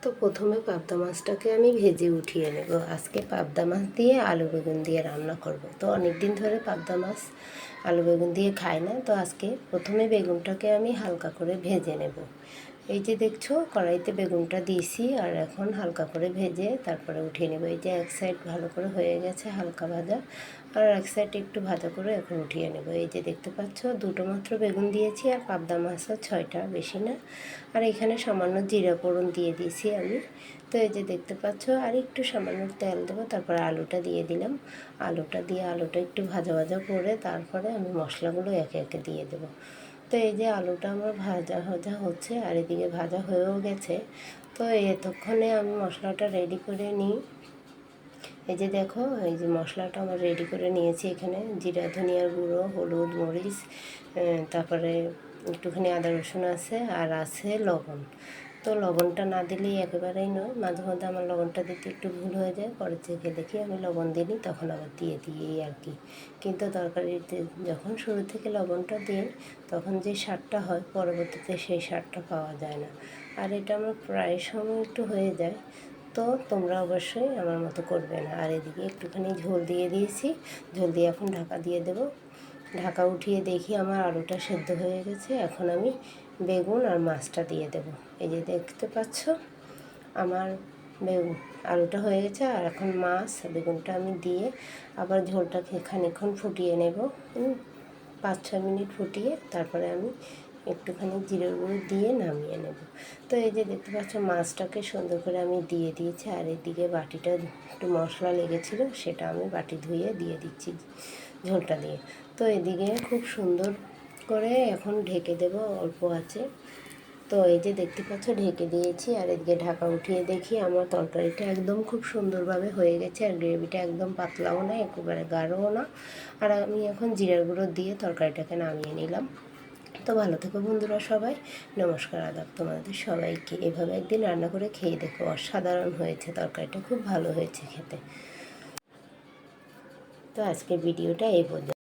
তো প্রথমে পাবদা মাছটাকে আমি ভেজে উঠিয়ে নেব। আজকে পাবদা মাছ দিয়ে আলু বেগুন দিয়ে রান্না করব। তো অনেক দিন ধরে পাবদা মাছ আলু বেগুন দিয়ে খাই না, তো আজকে প্রথমে বেগুনটাকে আমি হালকা করে ভেজে নেব। এই যে দেখছো কড়াইতে বেগুনটা দিয়েছি, আর এখন হালকা করে ভেজে তারপরে উঠিয়ে নেব। এই যে এক সাইড ভালো করে হয়ে গেছে হালকা ভাজা, আর এক সাইড একটু ভাজা করে এখন উঠিয়ে নেব। এই যে দেখতে পাচ্ছ দুটো মাত্র বেগুন দিয়েছি, আর পাবদা মাছও 6টা, বেশি না। আর এখানে সামান্য জিরা ফোড়ন দিয়ে দিয়েছি আমি। তো এই যে দেখতে পাচ্ছ, আর একটু সামান্য তেল দেবো, তারপরে আলুটা দিয়ে দিলাম। আলুটা দিয়ে আলুটা একটু ভাজা ভাজা করে তারপরে আমি মশলাগুলো একে একে দিয়ে দেবো। তো এই যে আলুটা আমার ভাজা ভাজা হচ্ছে, আর এদিকে ভাজা হয়েও গেছে। তো এতক্ষণে আমি মশলাটা রেডি করে নিই। এই যে দেখো, এই যে মশলাটা আমার রেডি করে নিয়েছি। এখানে জিরা ধনিয়ার গুঁড়ো, হলুদ, মরিচ, তারপরে একটুখানি আদা রসুন আছে, আর আছে লবণ। তো লবণটা না দিলেই একেবারেই নয়, মাঝে মধ্যে আমার লবণটা দিতে একটু ভুল হয়ে যায়, পরে চেখে দেখি আমি লবণ দিই, তখন আবার দিয়ে দিই এই আর কি। কিন্তু তরকারিতে যখন শুরু থেকে লবণটা দিই তখন যে স্বাদটা হয় পরবর্তীতে সেই স্বাদটা পাওয়া যায় না। আর এটা আমার প্রায় সময় একটু হয়ে যায়। তো তোমরা অবশ্যই আমার মতো করবে না। আর এদিকে একটুখানি ঝোল দিয়ে দিয়েছি, ঝোল দিয়ে এখন ঢাকা দিয়ে দেবো। ঢাকা উঠিয়ে দেখি আমার আলুটা সেদ্ধ হয়ে গেছে। এখন আমি বেগুন আর মাছটা দিয়ে দেব। এই যে দেখতে পাচ্ছ আমার বেগুন আলুটা হয়ে গেছে, আর এখন মাছ বেগুনটা আমি দিয়ে আবার ঝোলটাকে খানিকক্ষণ ফুটিয়ে নেব। 5-6 মিনিট ফুটিয়ে তারপরে আমি একটুখানি জিরের গুঁড়ো দিয়ে নামিয়ে নেব। তো এই যে দেখতে পাচ্ছ মাছটাকে সুন্দর করে আমি দিয়ে দিয়েছি, আর এদিকে বাটিটা একটু মশলা লেগেছিলো সেটা আমি বাটি ধুয়ে দিয়ে দিচ্ছি ঝোলটা দিয়ে। তো এদিকে খুব সুন্দর করে এখন ঢেকে দেব অল্প আছে। তো এই যে দেখতে পাচ্ছ ঢেকে দিয়েছি, আর এদিকে ঢাকা উঠিয়ে দেখি আমার তরকারিটা একদম খুব সুন্দরভাবে হয়ে গেছে, আর গ্রেভিটা একদম পাতলাও না একেবারে গাঢ়ও না। আর আমি এখন জিরার গুঁড়ো দিয়ে তরকারিটাকে নামিয়ে নিলাম। তো ভালো থেকো বন্ধুরা সবাই। নমস্কার, আদাব তোমাদের সবাইকে। এভাবে একদিন রান্না করে খেয়ে দেখো, অসাধারণ হয়েছে, তরকারিটা খুব ভালো হয়েছে খেতে। তো আজকের ভিডিওটা এই পর্যন্ত।